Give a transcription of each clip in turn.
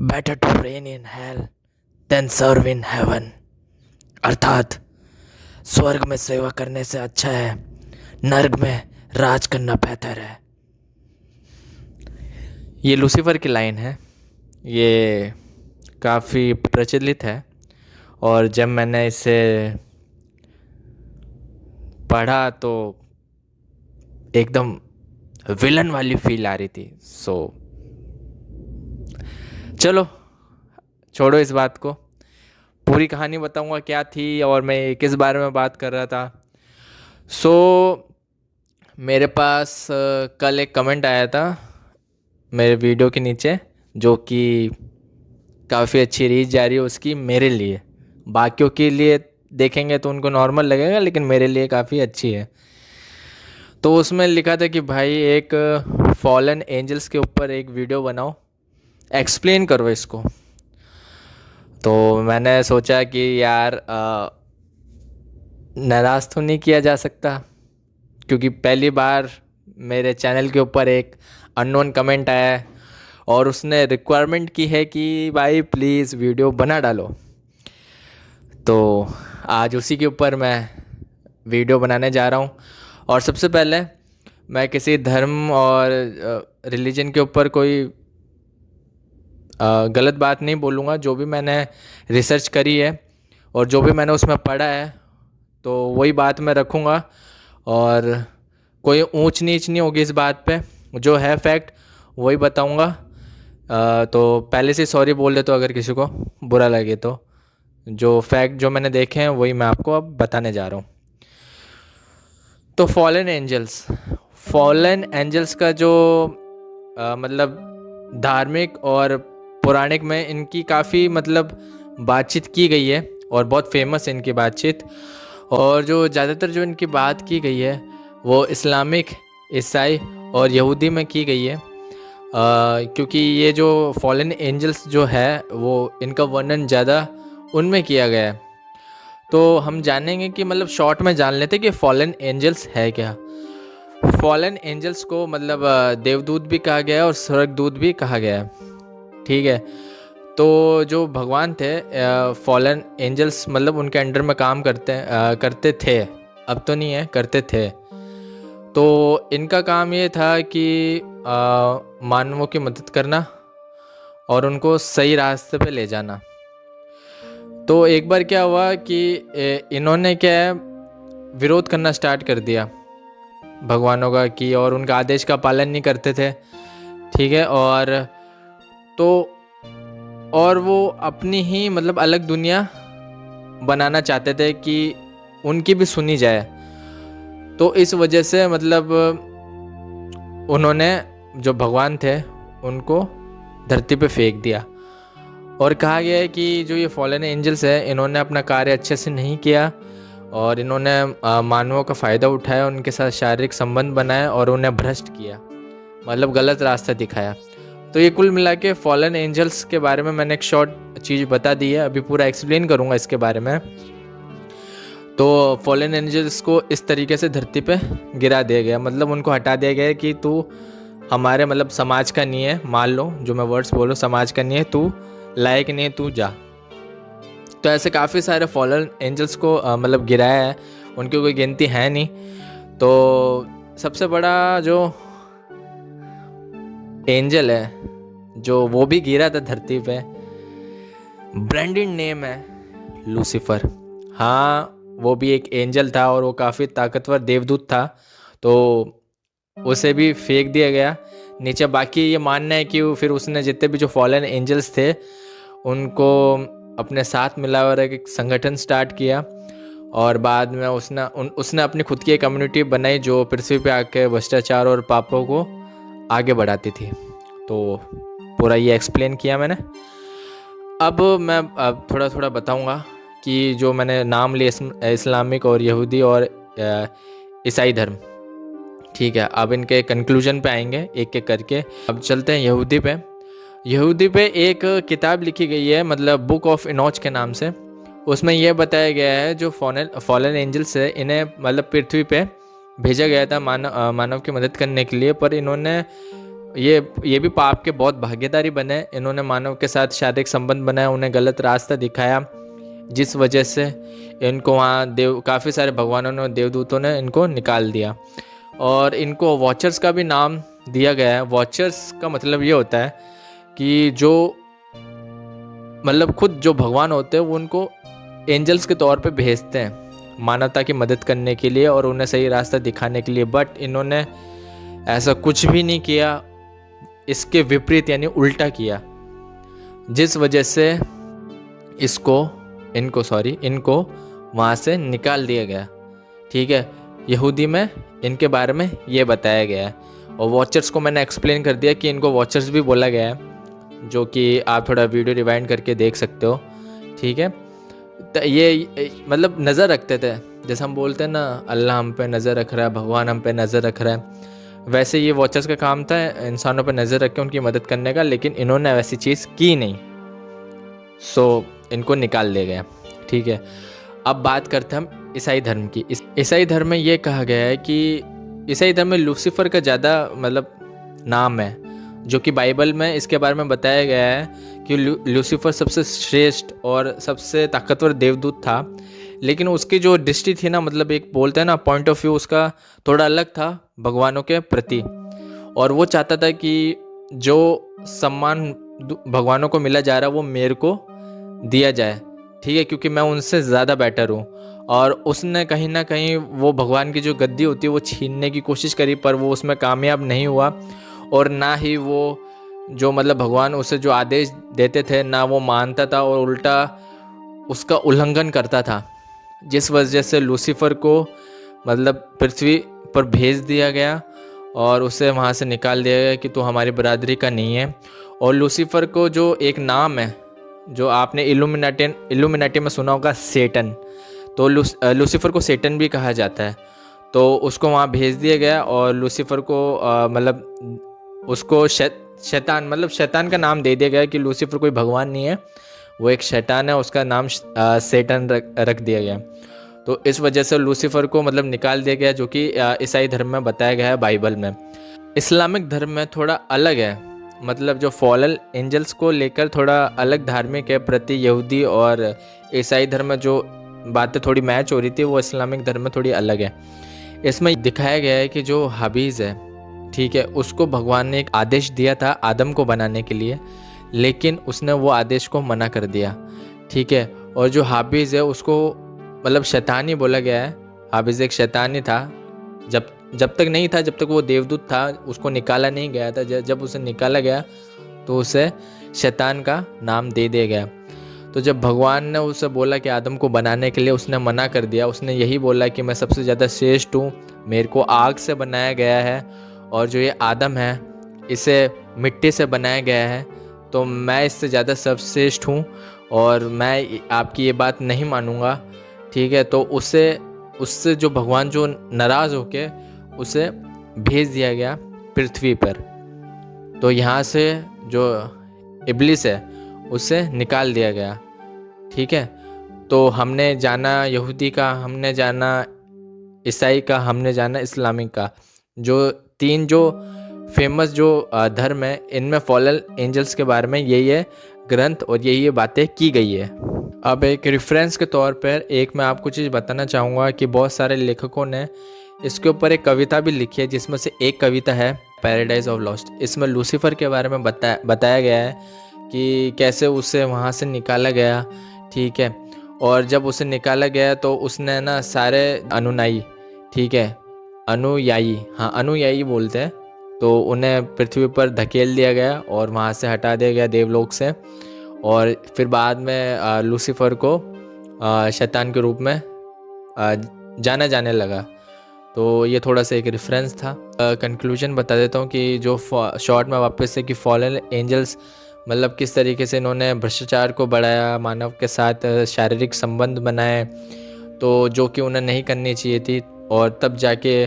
Better to reign in hell than serve in heaven. अर्थात स्वर्ग में सेवा करने से अच्छा है नर्क में राज करना बेहतर है। ये लूसीफर की लाइन है। ये काफ़ी प्रचलित है और जब मैंने इसे पढ़ा तो एकदम विलन वाली फील आ रही थी। चलो छोड़ो इस बात को, पूरी कहानी बताऊंगा क्या थी और मैं किस बारे में बात कर रहा था। सो मेरे पास कल एक कमेंट आया था मेरे वीडियो के नीचे, जो कि काफ़ी अच्छी रीच जा रही है उसकी मेरे लिए। बाकियों के लिए देखेंगे तो उनको नॉर्मल लगेगा, लेकिन मेरे लिए काफ़ी अच्छी है। तो उसमें लिखा था कि भाई एक फॉलन एंजल्स के ऊपर एक वीडियो बनाओ, एक्सप्लेन करो इसको। तो मैंने सोचा कि यार नाराज़ तो नहीं किया जा सकता, क्योंकि पहली बार मेरे चैनल के ऊपर एक अननोन कमेंट आया है और उसने रिक्वायरमेंट की है कि भाई प्लीज़ वीडियो बना डालो। तो आज उसी के ऊपर मैं वीडियो बनाने जा रहा हूँ। और सबसे पहले मैं किसी धर्म और रिलीजन के ऊपर कोई गलत बात नहीं बोलूँगा। जो भी मैंने रिसर्च करी है और जो भी मैंने उसमें पढ़ा है तो वही बात मैं रखूँगा, और कोई ऊंच नीच नहीं होगी इस बात पे। जो है फैक्ट वही बताऊँगा। तो पहले से सॉरी बोल देता हूँ अगर किसी को बुरा लगे तो। जो फैक्ट जो मैंने देखे हैं वही मैं आपको अब बताने जा रहा हूँ। तो फॉलन एंजल्स का जो मतलब धार्मिक और पौराणिक में इनकी काफ़ी मतलब बातचीत की गई है और बहुत फेमस है इनकी बातचीत। और जो ज़्यादातर जो इनकी बात की गई है वो इस्लामिक, ईसाई और यहूदी में की गई है। क्योंकि ये जो फॉलन एंजल्स जो है वो इनका वर्णन ज़्यादा उनमें किया गया है। तो हम जानेंगे कि मतलब शॉर्ट में जान लेते कि फॉलन एंजल्स है क्या। फॉलन एंजल्स को मतलब देवदूत भी कहा गया है और स्वर्गदूत भी कहा गया है। ठीक है। तो जो भगवान थे फॉलन एंजल्स मतलब उनके अंडर में काम करते थे। अब तो नहीं है, करते थे। तो इनका काम ये था कि मानवों की मदद करना और उनको सही रास्ते पे ले जाना। तो एक बार क्या हुआ कि इन्होंने क्या है विरोध करना स्टार्ट कर दिया भगवानों का, कि और उनका आदेश का पालन नहीं करते थे। ठीक है। और वो अपनी ही मतलब अलग दुनिया बनाना चाहते थे कि उनकी भी सुनी जाए। तो इस वजह से मतलब उन्होंने जो भगवान थे उनको धरती पे फेंक दिया। और कहा गया है कि जो ये फॉलन एंजल्स है इन्होंने अपना कार्य अच्छे से नहीं किया और इन्होंने मानवों का फ़ायदा उठाया, उनके साथ शारीरिक संबंध बनाया और उन्हें भ्रष्ट किया, मतलब गलत रास्ता दिखाया। तो ये कुल मिला के फॉलन एंजल्स के बारे में मैंने एक शॉर्ट चीज़ बता दी है। अभी पूरा एक्सप्लेन करूँगा इसके बारे में। तो फॉलन एंजल्स को इस तरीके से धरती पे गिरा दिया गया, मतलब उनको हटा दिया गया कि तू हमारे मतलब समाज का नहीं है। मान लो जो मैं वर्ड्स बोलूँ, समाज का नहीं है, तू लायक नहीं है, तू जा। तो ऐसे काफ़ी सारे फॉलन एंजल्स को मतलब गिराया है, उनकी कोई गिनती है नहीं। तो सबसे बड़ा जो एंजल है जो वो भी गिरा था धरती पे, ब्रांडेड नेम है लूसीफर। हाँ, वो भी एक एंजल था और वो काफ़ी ताकतवर देवदूत था। तो उसे भी फेंक दिया गया नीचे। बाकी ये मानना है कि फिर उसने जितने भी जो फॉलन एंजल्स थे उनको अपने साथ मिला और एक संगठन स्टार्ट किया। और बाद में उसने अपनी खुद की एक कम्युनिटी बनाई जो पृथ्वी पे आके भ्रष्टाचार और पापों को आगे बढ़ाती थी। तो पूरा ये एक्सप्लेन किया मैंने। अब मैं थोड़ा थोड़ा बताऊंगा कि जो मैंने नाम लिए इस्लामिक और यहूदी और ईसाई धर्म। ठीक है। अब इनके कंक्लूजन पे आएंगे एक एक करके। अब चलते हैं यहूदी पे। यहूदी पे एक किताब लिखी गई है, मतलब बुक ऑफ इनोच के नाम से। उसमें यह बताया गया है जो फॉलन एंजल्स है इन्हें मतलब पृथ्वी पे भेजा गया था मानव की मदद करने के लिए, पर इन्होंने ये भी पाप के बहुत भागीदारी बने। इन्होंने मानव के साथ शारीरिक संबंध बनाया, उन्हें गलत रास्ता दिखाया, जिस वजह से इनको वहाँ काफ़ी सारे भगवानों ने, देवदूतों ने इनको निकाल दिया। और इनको वॉचर्स का भी नाम दिया गया है। वॉचर्स का मतलब ये होता है कि जो मतलब खुद जो भगवान होते हैं वो उनको एंजल्स के तौर पे भेजते हैं मानवता की मदद करने के लिए और उन्हें सही रास्ता दिखाने के लिए। बट इन्होंने ऐसा कुछ भी नहीं किया, इसके विपरीत यानी उल्टा किया, जिस वजह से इनको वहाँ से निकाल दिया गया। ठीक है, यहूदी में इनके बारे में ये बताया गया है। और वॉचर्स को मैंने एक्सप्लेन कर दिया कि इनको वॉचर्स भी बोला गया है, जो कि आप थोड़ा वीडियो रिवाइंड करके देख सकते हो। ठीक है, तो ये मतलब नज़र रखते थे, जैसे हम बोलते हैं ना अल्लाह हम पे नज़र रख रहा है, भगवान हम पे नज़र रख रहा है, वैसे ये वॉचर्स का काम था इंसानों पे नज़र रख के उनकी मदद करने का। लेकिन इन्होंने वैसी चीज़ की नहीं, सो इनको निकाल दिया गया। ठीक है, अब बात करते हैं हम ईसाई धर्म की। ईसाई धर्म में ये कहा गया है कि ईसाई धर्म में लूसीफर का ज़्यादा मतलब नाम है, जो कि बाइबल में इसके बारे में बताया गया है कि लूसीफर सबसे श्रेष्ठ और सबसे ताकतवर देवदूत था। लेकिन उसकी जो दृष्टि थी ना, मतलब एक बोलते हैं ना पॉइंट ऑफ व्यू, उसका थोड़ा अलग था भगवानों के प्रति। और वो चाहता था कि जो सम्मान भगवानों को मिला जा रहा है वो मेरे को दिया जाए। ठीक है, क्योंकि मैं उनसे ज़्यादा बेटर हूँ। और उसने कहीं ना कहीं वो भगवान की जो गद्दी होती है वो छीनने की कोशिश करी, पर वो उसमें कामयाब नहीं हुआ। और ना ही वो जो मतलब भगवान उसे जो आदेश देते थे ना वो मानता था, और उल्टा उसका उल्लंघन करता था, जिस वजह से लूसीफर को मतलब पृथ्वी पर भेज दिया गया और उसे वहाँ से निकाल दिया गया कि तू हमारी बरादरी का नहीं है। और लूसीफर को जो एक नाम है, जो आपने इल्यूमिनाटी में सुना होगा, सेटन, तो लूसीफर को सेटन भी कहा जाता है। तो उसको वहाँ भेज दिया गया और लूसीफर को मतलब उसको शैतान मतलब शैतान का नाम दे दिया गया कि लूसीफर कोई भगवान नहीं है, वो एक शैतान है, उसका नाम सेटन रख दिया गया। तो इस वजह से लूसीफर को मतलब निकाल दिया गया, जो कि ईसाई धर्म में बताया गया है बाइबल में। इस्लामिक धर्म में थोड़ा अलग है, मतलब जो फॉलन एंजल्स को लेकर थोड़ा अलग धार्मिक है प्रति यहूदी और ईसाई धर्म में जो बातें थोड़ी मैच हो रही थी वो इस्लामिक धर्म में थोड़ी अलग है। इसमें दिखाया गया है कि जो हाबीज़ है, ठीक है, उसको भगवान ने एक आदेश दिया था आदम को बनाने के लिए, लेकिन उसने वो आदेश को मना कर दिया। ठीक है, और जो हाबीज़ है उसको मतलब शैतान ही बोला गया है। हाबीज़ एक शैतान ही था, जब तक नहीं था, जब तक वो देवदूत था, उसको निकाला नहीं गया था। जब उसे निकाला गया तो उसे शैतान का नाम दे दिया गया। तो जब भगवान ने उसे बोला कि आदम को बनाने के लिए, उसने मना कर दिया। उसने यही बोला कि मैं सबसे ज़्यादा श्रेष्ठ हूँ, मेरे को आग से बनाया गया है, और जो ये आदम है इसे मिट्टी से बनाया गया है, तो मैं इससे ज़्यादा सर्वश्रेष्ठ हूँ और मैं आपकी ये बात नहीं मानूंगा। ठीक है, तो उससे जो भगवान जो नाराज़ होके उसे भेज दिया गया पृथ्वी पर। तो यहाँ से जो इब्लिस है उसे निकाल दिया गया। ठीक है, तो हमने जाना यहूदी का, हमने जाना ईसाई का, हमने जाना इस्लामिक का। जो तीन जो फेमस जो धर्म है, इनमें फॉलन एंजल्स के बारे में यही ग्रंथ और यही बातें की गई है। अब एक रेफरेंस के तौर पर एक मैं आपको चीज़ बताना चाहूँगा कि बहुत सारे लेखकों ने इसके ऊपर एक कविता भी लिखी है, जिसमें से एक कविता है पैराडाइज ऑफ लॉस्ट। इसमें लूसीफर के बारे में बताया गया है कि कैसे उसे वहाँ से निकाला गया। ठीक है, और जब उसे निकाला गया तो उसने ना सारे अनुयायी, ठीक है, अनुयायी बोलते हैं, तो उन्हें पृथ्वी पर धकेल दिया गया और वहाँ से हटा दिया गया देवलोक से। और फिर बाद में लूसीफर को शैतान के रूप में जाना जाने लगा। तो ये थोड़ा सा एक रेफरेंस था। कंक्लूजन बता देता हूँ कि जो शॉर्ट में वापस से कि फॉलन एंजल्स मतलब किस तरीके से इन्होंने भ्रष्टाचार को बढ़ाया, मानव के साथ शारीरिक संबंध बनाए, तो जो कि उन्हें नहीं करनी चाहिए थी। और तब जाके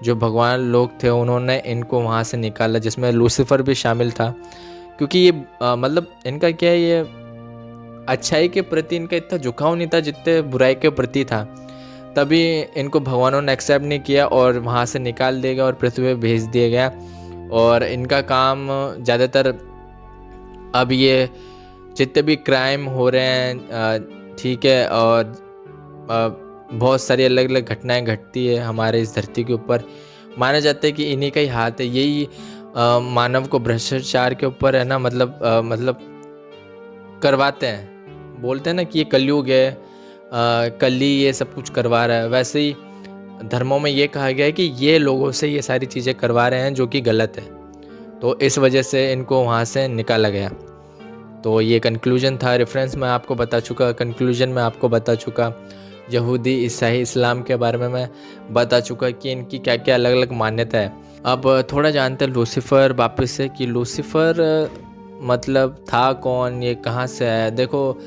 जो भगवान लोग थे उन्होंने इनको वहाँ से निकाला, जिसमें लूसीफर भी शामिल था। क्योंकि ये मतलब इनका क्या है, ये अच्छाई के प्रति इनका इतना झुकाव नहीं था जितने बुराई के प्रति था। तभी इनको भगवानों ने एक्सेप्ट नहीं किया और वहाँ से निकाल दिया गया और पृथ्वी पर भेज दिया गया। और इनका काम ज़्यादातर अब ये जितने भी क्राइम हो रहे हैं, ठीक है, और बहुत सारी अलग अलग घटनाएं घटती है हमारे इस धरती के ऊपर, माना जाता है कि इन्हीं का ही हाथ है। यही मानव को भ्रष्टाचार के ऊपर है ना, मतलब करवाते हैं। बोलते हैं ना कि ये कलयुग है, कल ही ये सब कुछ करवा रहा है। वैसे ही धर्मों में ये कहा गया है कि ये लोगों से ये सारी चीज़ें करवा रहे हैं जो कि गलत है, तो इस वजह से इनको वहाँ से निकाला गया। तो ये कंक्लूजन था, रेफरेंस मैं आपको बता चुका, कंक्लूजन मैं आपको बता चुका, यहूदी, ईसाई, इस्लाम के बारे में मैं बता चुका कि इनकी क्या क्या अलग अलग मान्यता है। अब थोड़ा जानते हैं लूसीफर वापस से, कि लूसीफर मतलब था कौन, ये कहाँ से आया। देखो,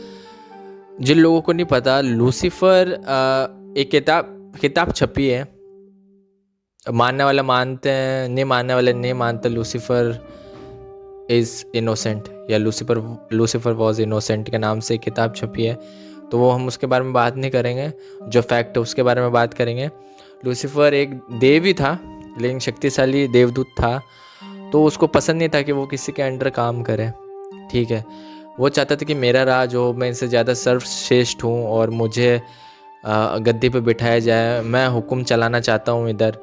जिन लोगों को नहीं पता, लूसीफर एक किताब छपी है, मानने वाले मानते हैं, नहीं मानने वाले नहीं मानते। लूसीफर इज़ इनोसेंट या लूसीफर वॉज इनोसेंट के नाम से एक किताब छपी है, तो वो हम उसके बारे में बात नहीं करेंगे, जो फैक्ट है उसके बारे में बात करेंगे। लूसीफर एक देव ही था, लेकिन शक्तिशाली देवदूत था, तो उसको पसंद नहीं था कि वो किसी के अंडर काम करे, ठीक है। वो चाहता था कि मेरा राज हो, मैं इनसे ज़्यादा सर्वश्रेष्ठ हूँ और मुझे गद्दी पे बिठाया जाए, मैं हुक्म चलाना चाहता हूँ इधर।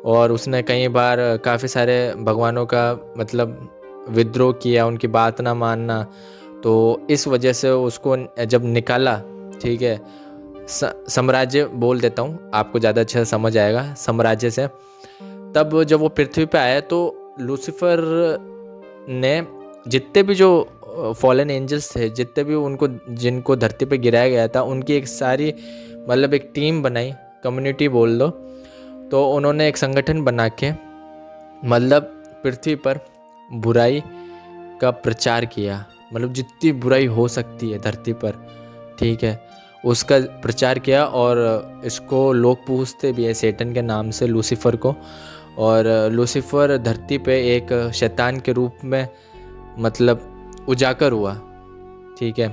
और उसने कई बार काफ़ी सारे भगवानों का मतलब विद्रोह किया, उनकी बात ना मानना। तो इस वजह से उसको जब निकाला, ठीक है, साम्राज्य बोल देता हूँ, आपको ज़्यादा अच्छा समझ आएगा, साम्राज्य से। तब जब वो पृथ्वी पे आया तो लूसीफर ने जितने भी जो फॉलन एंजल्स थे, जितने भी उनको जिनको धरती पे गिराया गया था, उनकी एक सारी मतलब एक टीम बनाई, कम्युनिटी बोल दो। तो उन्होंने एक संगठन बना के मतलब पृथ्वी पर बुराई का प्रचार किया, मतलब जितनी बुराई हो सकती है धरती पर, ठीक है, उसका प्रचार किया। और इसको लोग पूछते भी है सैटन के नाम से, लूसीफर को। और लूसीफर धरती पे एक शैतान के रूप में मतलब उजागर हुआ, ठीक है।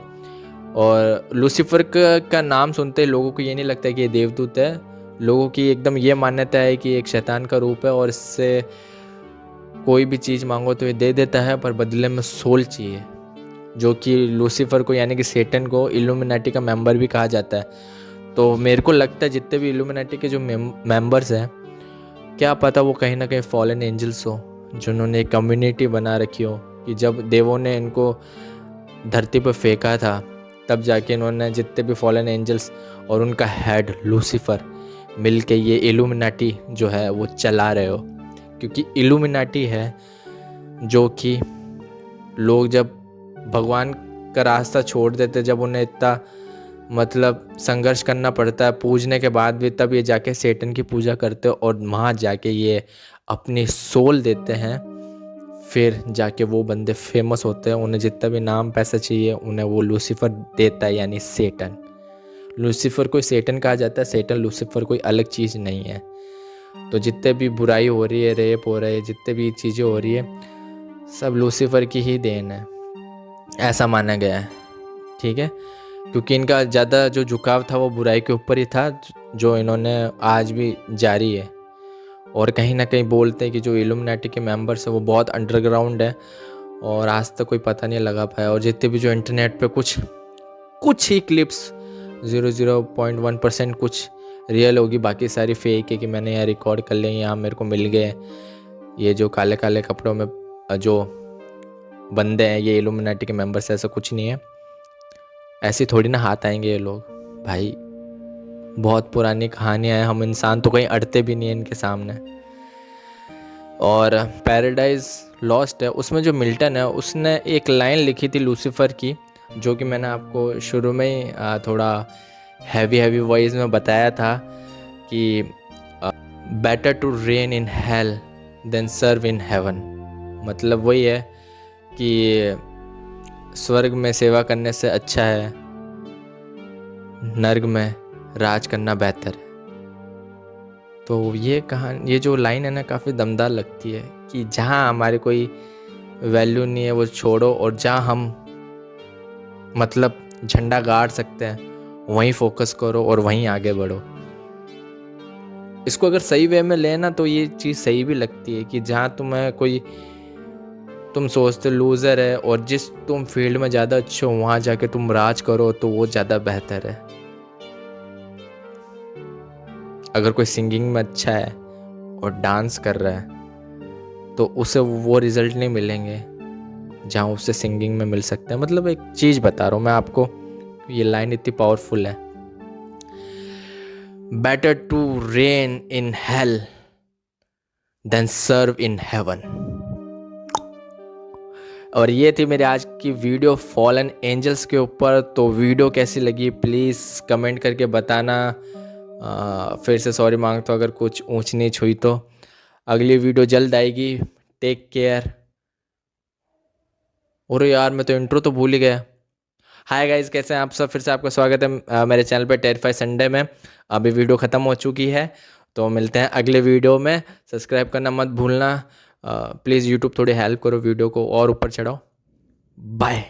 और लूसीफर का नाम सुनते ही लोगों को ये नहीं लगता कि ये देवदूत है, लोगों की एकदम ये मान्यता है कि एक शैतान का रूप है और इससे कोई भी चीज़ मांगो तो ये दे देता है, पर बदले में सोल चाहिए, जो कि लूसीफर को यानी कि सैटन को इल्यूमिनाटी का मेंबर भी कहा जाता है। तो मेरे को लगता है जितने भी इल्यूमिनाटी के जो मेंबर्स हैं, क्या पता वो कहीं ना कहीं फॉलन एंजल्स हो, जिन्होंने एक कम्युनिटी बना रखी हो कि जब देवों ने इनको धरती पर फेंका था, तब जाके इन्होंने जितने भी फॉलन एंजल्स और उनका हेड लूसीफर मिल के ये इल्यूमिनाटी जो है वो चला रहे हो। क्योंकि इल्यूमिनाटी है जो कि लोग जब भगवान का रास्ता छोड़ देते, जब उन्हें इतना मतलब संघर्ष करना पड़ता है पूजने के बाद भी, तब ये जाके सैटन की पूजा करते हैं और वहाँ जाके ये अपनी सोल देते हैं। फिर जाके वो बंदे फेमस होते हैं, उन्हें जितना भी नाम पैसा चाहिए उन्हें वो लूसीफर देता है, यानी सैटन। लूसीफर को सैटन कहा जाता है, सैटन लूसीफर कोई अलग चीज़ नहीं है। तो जितने भी बुराई हो रही है, रेप हो रहे हैं, जितने भी चीज़ें हो रही है, सब लूसीफर की ही देन है, ऐसा माना गया है, ठीक है। क्योंकि इनका ज़्यादा जो झुकाव था वो बुराई के ऊपर ही था, जो इन्होंने आज भी जारी है। और कहीं ना कहीं बोलते हैं कि जो इल्यूमिनाटी के मेंबर्स है वो बहुत अंडरग्राउंड है और आज तक कोई पता नहीं लगा पाया। और जितने भी जो इंटरनेट पे कुछ ही क्लिप्स 0.1% कुछ रियल होगी, बाकी सारी फेक है कि मैंने यहाँ रिकॉर्ड कर लिया, यहाँ मेरे को मिल गए। ये जो काले काले कपड़ों में जो बंदे हैं ये इल्यूमिनाटी के मेंबर्स, ऐसा कुछ नहीं है, ऐसी थोड़ी ना हाथ आएंगे ये लोग भाई। बहुत पुरानी कहानियाँ हैं, हम इंसान तो कहीं अड़ते भी नहीं हैं इनके सामने। और पैराडाइज लॉस्ट है, उसमें जो मिल्टन है उसने एक लाइन लिखी थी लूसीफर की, जो कि मैंने आपको शुरू में ही थोड़ा हैवी वॉइस में बताया था कि better to reign in hell than serve in heaven. मतलब वही है कि स्वर्ग में सेवा करने से अच्छा है नर्क में राज करना बेहतर है। तो ये जो लाइन है ना, काफ़ी दमदार लगती है कि जहाँ हमारे कोई वैल्यू नहीं है वो छोड़ो, और जहाँ हम मतलब झंडा गाड़ सकते हैं वहीं फोकस करो और वहीं आगे बढ़ो। इसको अगर सही वे में लेना तो ये चीज़ सही भी लगती है कि जहाँ तुम सोचते लूज़र है और जिस तुम फील्ड में ज़्यादा अच्छे हो वहाँ जाके तुम राज करो तो वो ज़्यादा बेहतर है। अगर कोई सिंगिंग में अच्छा है और डांस कर रहा है तो उसे वो रिजल्ट नहीं मिलेंगे जहाँ उसे सिंगिंग में मिल सकते हैं। मतलब एक चीज़ बता रहा हूँ मैं आपको, ये लाइन इतनी पावरफुल है। Better to reign in hell than serve in heaven. और ये थी मेरी आज की वीडियो फॉलन एंजल्स के ऊपर। तो वीडियो कैसी लगी प्लीज़ कमेंट करके बताना। फिर से सॉरी मांगता हूँ अगर कुछ ऊंच नीच हुई तो। अगली वीडियो जल्द आएगी। Take care. और यार मैं तो इंट्रो तो भूल ही गया। हाय गाइस, कैसे हैं आप सब? फिर से आपका स्वागत है मेरे चैनल पे टेरिफाई संडे में। अभी वीडियो ख़त्म हो चुकी है तो मिलते हैं अगले वीडियो में। सब्सक्राइब करना मत भूलना। प्लीज़ यूट्यूब थोड़ी हेल्प करो, वीडियो को और ऊपर चढ़ाओ। बाय।